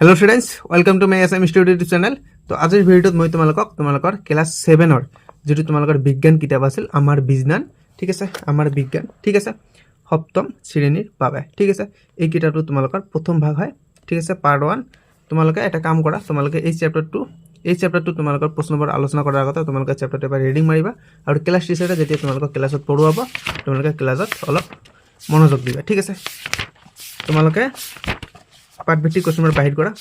Hello students welcome to my SM study YouTube channel. तो आज भिडिओत मैं तुम्हारा क्लास 7 जी तुम्हारा विज्ञान किताब आसिल आमार विज्ञान ठीक है आमार विज्ञान ठीक है सप्तम श्रेणीर पाबे ठीक है। ये किताब तुम्हारा प्रथम भाग है ठीक है पार्ट 1। तुम्हारे एक काम करा तुम्हारे चैप्टार तुम्हारा प्रश्न नम्बर आलोचना करार आगते तुम्हारे चैप्टार एबार रिडिंग मारिबा और क्लास टीचारे जेतिया तुम्हारा क्लास पढ़ुवाब तुम्हारे क्लास अलग मनोयोग दिबा ठीक है। तुम्हारे पाठभित्तिक क्वेश्चन बाहिर करा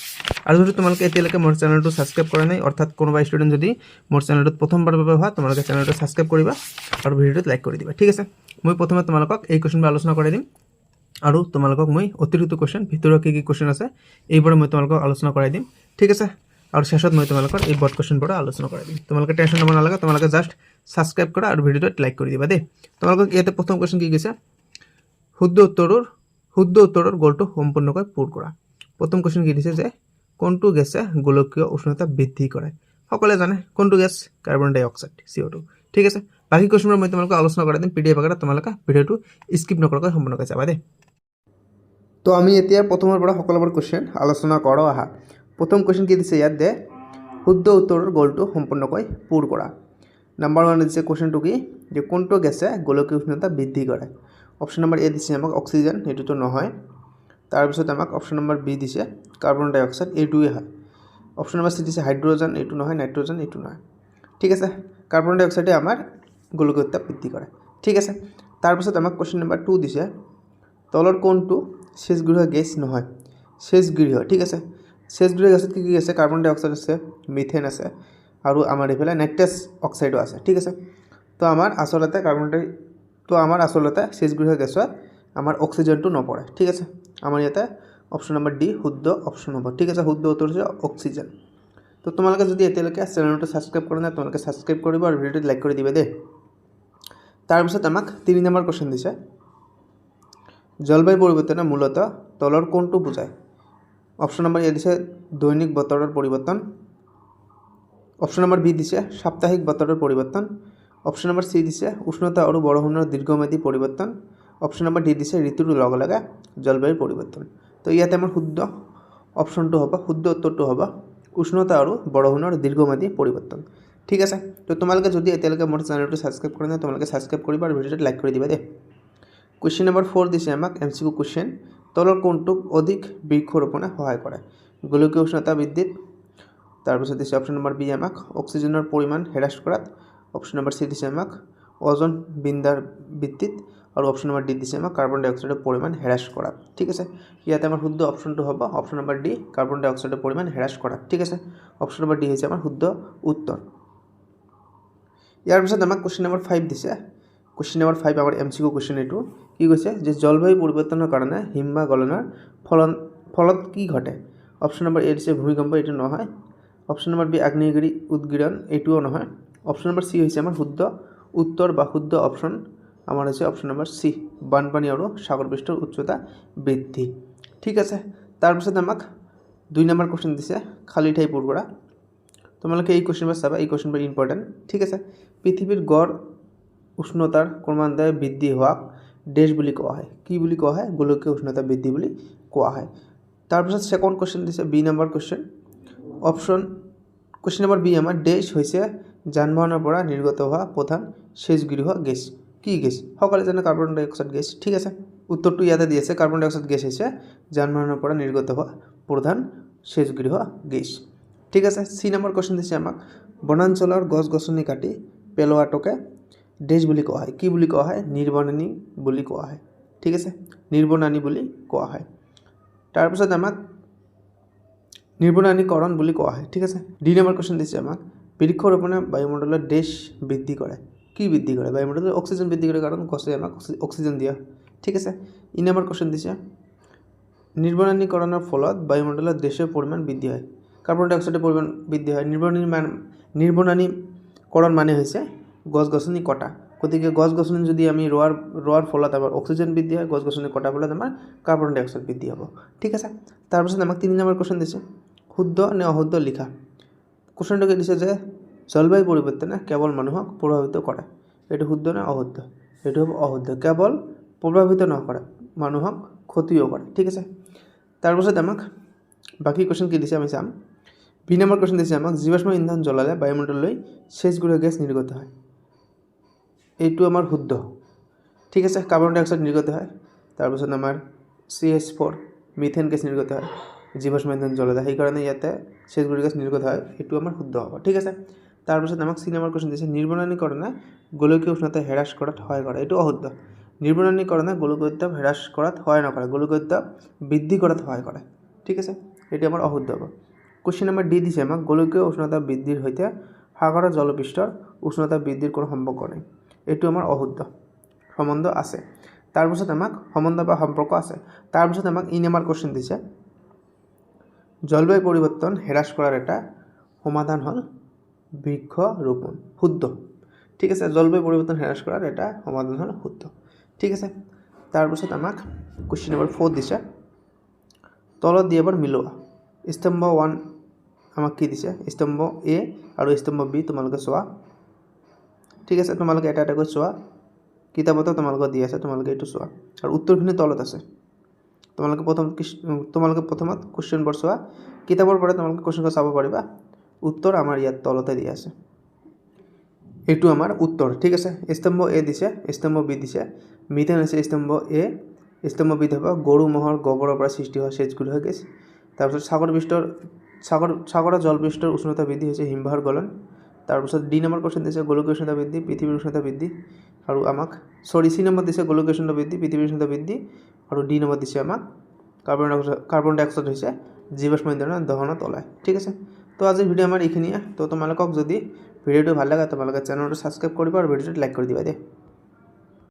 और जो तुम्हारे एतियाলৈকে मोर चैनल सबसक्राइब करा नहीं अर्थात कोनोबा स्टूडेंट जदि मोर चैनल प्रथमबार हुआ तुम्हारे चैनल सबसक्राइब करिबा और भिडिओ लाइक कर दिबा ठीक है। मैं प्रथम तुम्हारे क्वेश्चन आलोचना कर दिम और तुम्हारे मैं अतिरिक्त क्वेश्चन भितर कि क्वेश्चन आछे एइबार मैं तुम्हारे आलोचना कर दिम ठीक है। और शेषत मैं तुम्हारे ये बर्ड क्वेश्चन आलोचना कर दिम तुम्हारे टेंशन लब नालागे तुम्हारे जस्ट सबसक्राइब करा और भिडिओ लाइक कर दिबा दे। तुम्हारे इते प्रथम क्वेश्चन कि गैसे शुद्ध उत्तर गोलटो सम्पूर्णक पूर करा। प्रथम क्वेश्चन कि दिছে যে কোনটো গেছে গোলকীয় উষ্ণতা বৃদ্ধি কৰে সকলে জানে কোনটো গেছ কাৰ্বন ডাই অক্সাইড CO2 ঠিক আছে। বাকি কোশ্চেনবোৰ মই তোমালোকক আলোচনা কৰাই দিম পিডিএফ আকাৰে তোমালোকে ভিডিঅ'টো স্কিপ নকৰাকৈ সম্পূৰ্ণকৈ চাবা দে। তো আমি এতিয়া প্ৰথমৰ পৰা সকলোবোৰ কোশ্চেন আলোচনা কৰোঁ আহা। প্ৰথম কোশ্চেন কি দিছে ইয়াত দে শুদ্ধ উত্তৰৰ গোলটো সম্পূৰ্ণকৈ পূৰ কৰা। নাম্বাৰ 1 দিছে কোশ্চেনটো কি যে কোনটো গেছে গোলকীয় উষ্ণতা বৃদ্ধি কৰে। অপশ্যন নাম্বাৰ এ দিছে আমাক অক্সিজেন এটোতো নহয়। তাৰপিছত আমাক অপশ্যন নম্বৰ বি দিছে কাৰ্বন ডাই অক্সাইড এইটোৱে হয়। অপশ্যন নম্বৰ চি দিছে হাইড্ৰোজেন এইটো নহয় নাইট্ৰোজেন এইটো নহয় ঠিক আছে। কাৰ্বন ডাই অক্সাইডে আমাৰ গোলকীয় উত্তাপ বৃদ্ধি কৰে ঠিক আছে। তাৰপিছত আমাক কোশ্চেন নম্বৰ 2 দিছে তলৰ কোনটো শেষগৃহ গেছ নহয় শেষগৃহ ঠিক আছে। শেষগৃহ গেছত কি কি আছে কাৰ্বন ডাই অক্সাইড আছে মিথেন আছে আৰু আমাৰ এইফালে নাইট্ৰাছ অক্সাইডো আছে ঠিক আছে। তো আমাৰ আচলতে শেষগৃহ গেছত আমাৰ অক্সিজেনটো নপড়ে ঠিক আছে। আমাৰ ইয়াতে অপশ্যন নম্বৰ ডি শুদ্ধ অপশ্যন হ'ব ঠিক আছে। শুদ্ধ উত্তৰ হৈছে অক্সিজেন। তো তোমালোকে যদি এতিয়ালৈকে চেনেলটো ছাবস্ক্ৰাইব কৰা নাই তোমালোকে ছাবস্ক্ৰাইব কৰিবা আৰু ভিডিঅ'টো লাইক কৰি দিবা দেই। তাৰপিছত আমাক 3 নম্বৰ কোশ্চেন দিছে জলবায়ু পৰিৱৰ্তনে মূলতঃ তলৰ কোনটো বুজায়। অপশ্যন নম্বৰ এ দিছে দৈনিক বতৰৰ পৰিৱৰ্তন। অপশ্যন নম্বৰ বি দিছে সাপ্তাহিক বতৰৰ পৰিৱৰ্তন। অপশ্যন নম্বৰ সি দিছে উষ্ণতা আৰু বৰষুণৰ দীৰ্ঘম্যাদী পৰিৱৰ্তন। অপশ্যন নম্বৰ ডি দিছে ঋতুৰ লগে লগে জলবায়ুৰ পৰিৱৰ্তন। তো ইয়াতে আমাৰ শুদ্ধ অপশ্যনটো হ'ব শুদ্ধ উত্তৰটো হ'ব উষ্ণতা আৰু বৰষুণৰ দীৰ্ঘম্যাদী পৰিৱৰ্তন ঠিক আছে। তো তোমালোকে যদি এতিয়ালৈকে মোৰ চেনেলটো ছাবস্ক্ৰাইব কৰা নাই তোমালোকে ছাবস্ক্ৰাইব কৰিবা আৰু ভিডিঅ'টো লাইক কৰি দিবা দেই। কুৱেশ্যন নম্বৰ 4 দিছে আমাক MCQ কুৱেশ্যন তলৰ কোনটোক অধিক বৃক্ষৰোপণে সহায় কৰে গোলকীয় উষ্ণতা বৃদ্ধিত। তাৰপিছত দিছে অপশ্যন নম্বৰ বি আমাক অক্সিজেনৰ পৰিমাণ হ্ৰাস কৰাত। অপশ্যন নম্বৰ সি দিছে আমাক ওজন বিন্দাৰ বৃদ্ধিত और অপশ্যন নম্বৰ ডি দিছে আমাক কাৰ্বন ডাই অক্সাইডৰ পৰিমাণ হ্ৰাস কৰা ঠিক আছে। ইয়াতে আমাৰ শুদ্ধ অপশ্যনটো হ'ব অপশ্যন নম্বৰ ডি কাৰ্বন ডাই অক্সাইডৰ পৰিমাণ হ্ৰাস কৰা ঠিক আছে। অপশ্যন নম্বৰ ডি হৈছে আমাৰ শুদ্ধ উত্তৰ। ইয়াৰ পিছত আমাক কুৱেশ্যন নম্বৰ 5 দিছে। কুৱেশ্যন নম্বৰ 5 আমাৰ MCQ কুৱেশ্যন এইটো কি কৈছে যে জলবায়ু পৰিৱৰ্তনৰ কাৰণে হিমবাহ গলনৰ ফলত কি ঘটে। অপশ্যন নম্বৰ এ দিছে ভূমিকম্প এইটো নহয়। অপশ্যন নম্বৰ বি আগ্নেয়গিৰি উদগীৰণ এইটোও নহয়। অপশ্যন নম্বৰ সি হৈছে আমাৰ শুদ্ধ উত্তৰ বা শুদ্ধ অপশ্যন আমাৰ হচ্ছে অপশ্যন নম্বৰ সি বানপানী আৰু সাগৰ পৃষ্ঠৰ উচ্চতা বৃদ্ধি ঠিক আছে। তাৰপিছত আমাক 2 নম্বৰ কোশ্চেন দিছে খালী ঠাই পূৰ কৰা। তোমালোকে এই কোশ্চেনবোৰ চাবা এই কোশ্চেনবোৰ ইম্পৰ্টেণ্ট ঠিক আছে। পৃথিৱীৰ গড় উষ্ণতাৰ ক্ৰমান্বয়ে বৃদ্ধি হোৱাক দেশ বুলি কোৱা হয় কি বুলি কোৱা হয় গোলকীয় উষ্ণতা বৃদ্ধি বুলি কোৱা হয়। তাৰপিছত সেকেন্ড কোশ্চেন দিছে B number question option question number B আমাৰ দেশ হৈছে যান বাহনৰ পৰা নিৰ্গত হোৱা প্ৰধান শেষগৃহ গেছ কি গেছ সকলে জানে কাৰ্বন ডাই অক্সাইড গেছ ঠিক আছে। উত্তৰটো ইয়াতে দি আছে কাৰ্বন ডাই অক্সাইড গেছ হৈছে যান বাহনৰ পৰা নিৰ্গত হোৱা প্ৰধান শেষগৃহ গেছ ঠিক আছে। সি নম্বৰ কোশ্চেন দিছে আমাক বনাঞ্চলৰ গছ গছনি কাটি পেলোৱাটোকে দেশ বুলি কোৱা হয় কি বুলি কোৱা হয় নিৰ্বনানী বুলি কোৱা হয় ঠিক আছে নিৰ্বনানী বুলি কোৱা হয়। তাৰপিছত আমাক নিৰ্বনানীকৰণ বুলি কোৱা হয় ঠিক আছে। ডি নম্বৰ কোশ্চেন দিছে আমাক বৃক্ষৰোপণে বায়ুমণ্ডলৰ দেশ বৃদ্ধি কৰে কি বৃদ্ধি কৰে বায়ুমণ্ডলে অক্সিজেন বৃদ্ধি কৰে কাৰণ গছে আমাক অক্সিজেন দিয়া ঠিক আছে। ই নম্বৰ কোশ্চেন দিছে নিৰ্বনানীকৰণৰ ফলত বায়ুমণ্ডলত দেশৰ পৰিমাণ বৃদ্ধি হয় কাৰ্বন ডাই অক্সাইডৰ পৰিমাণ বৃদ্ধি হয়। নিৰ্বনানীকৰণ মানে হৈছে গছ গছনি কটা গতিকে গছ গছনি যদি আমি ৰোৱাৰ ফলত আমাৰ অক্সিজেন বৃদ্ধি হয় গছ গছনি কটাৰ ফলত আমাৰ কাৰ্বন ডাই অক্সাইড বৃদ্ধি হ'ব ঠিক আছে। তাৰপিছত আমাক 3 নম্বৰ কোশ্চেন দিছে শুদ্ধ নে অশুদ্ধ লিখা। কোশ্চেনটোকে দিছে যে জলবায়ু পৰিৱৰ্তনে কেৱল মানুহক প্ৰভাৱিত কৰে এইটো শুদ্ধ নে অশুদ্ধ এইটো হ'ব অশুদ্ধ কেৱল প্ৰভাৱিত নকৰে মানুহক ক্ষতিও কৰে ঠিক আছে। তাৰপিছত আমাক বাকী কুৱেশ্যন কি দিছে আমি চাম। বি নম্বৰ কুৱেশ্যন দিছে আমাক জীৱাশ্ম ইন্ধন জ্বলালে বায়ুমণ্ডললৈ সেউজগৃহ গেছ নিৰ্গত হয়। এইটো আমাৰ শুদ্ধ। ঠিক আছে, কাৰ্বন ডাই অক্সাইড নিৰ্গত হয়। তাৰপিছত আমাৰ CH4 মিথেন গেছ নিৰ্গত হয় জীৱাশ্ম ইন্ধন জ্বলালে, সেইকাৰণে ইয়াতে সেউজগৃহ গেছ নিৰ্গত হয়। এইটো আমাৰ শুদ্ধ হ'ব। ঠিক আছে, তাৰপিছত আমাক চি নম্বৰ কুৱেশ্যন দিছে নিৰ্বননীকৰণে গোলকীয় উষ্ণতা হ্ৰাস কৰাত সহায় কৰে। এইটো অশুদ্ধ। নিৰ্বননীকৰণে গোলকীয় উত্তাপ হ্ৰাস কৰাত সহায় নকৰে, গোলকীয় উত্তাপ বৃদ্ধি কৰাত সহায় কৰে। ঠিক আছে, এইটো আমাৰ অশুদ্ধ হ'ব। কুৱেশ্যন নম্বৰ ডি দিছে আমাক গোলকীয় উষ্ণতা বৃদ্ধিৰ সৈতে সাগৰৰ জলপৃষ্ঠৰ উষ্ণতা বৃদ্ধিৰ কোনো সম্পৰ্ক নাই। এইটো আমাৰ অশুদ্ধ। সম্বন্ধ আছে। তাৰপিছত আমাক সম্বন্ধ বা সম্পৰ্ক আছে। তাৰপিছত আমাক ই নম্বৰ কুৱেশ্যন দিছে জলবায়ু পৰিৱৰ্তন হ্ৰাস কৰাৰ এটা সমাধান হ'ল বৃক্ষ ৰোপণ। শুদ্ধ। ঠিক আছে, জলবায়ু পৰিৱৰ্তন হ্ৰাস কৰাৰ এটা সমাধান হ'ল শুদ্ধ। ঠিক আছে, তাৰপিছত আমাক কুৱেশ্যন নম্বৰ 4 দিছে তলত দি এবাৰ মিলোৱা। স্তম্ভ 1 আমাক কি দিছে, স্তম্ভ A আৰু স্তম্ভ B তোমালোকে চোৱা। ঠিক আছে, তোমালোকে এটা এটাকৈ চোৱা, কিতাপতো তোমালোকে দি আছে, তোমালোকে এইটো চোৱা আৰু উত্তৰখিনি তলত আছে। তোমালোকে প্ৰথমত কুৱেশ্যনবোৰ চোৱা, কিতাপৰ পৰা তোমালোকে কুৱেশ্যনবোৰ চাব পাৰিবা। উত্তৰ আমাৰ ইয়াত তলতে দিয়া আছে। এইটো আমাৰ উত্তৰ। ঠিক আছে, স্তম্ভ A দিছে, স্তম্ভ B দিছে। মিথেন আছে স্তম্ভ A, স্তম্ভ B হ'ব গৰু ম'হৰ গোবৰৰ পৰা সৃষ্টি হোৱা সেউজগৃহ গেছ। তাৰপিছত সাগৰৰ জলপৃষ্ঠৰ উষ্ণতা বৃদ্ধি হৈছে হিমবাহৰ গলন। তাৰপিছত ডি নম্বৰ কুৱেশ্যন দিছে গোলকীয় উষ্ণতা বৃদ্ধি, পৃথিৱীৰ উষ্ণতা বৃদ্ধি। আৰু আমাক চি নম্বৰ দিছে গোলকীয় উষ্ণতা বৃদ্ধি, পৃথিৱীৰ উষ্ণতা বৃদ্ধি। আৰু ডি নম্বৰ দিছে আমাক কাৰ্বন ডাই অক্সাইড হৈছে জীৱাশ্ম ইন্ধনৰ দহনত ওলায়। ঠিক আছে, তো আজিৰ ভিডিঅ' আমাৰ এইখিনিয়ে। তো তোমালোকক যদি ভিডিঅ'টো ভাল লাগে তোমালোকে চেনেলটো ছাবস্ক্ৰাইব কৰিবা আৰু ভিডিঅ'টো লাইক কৰি দিবা দেই।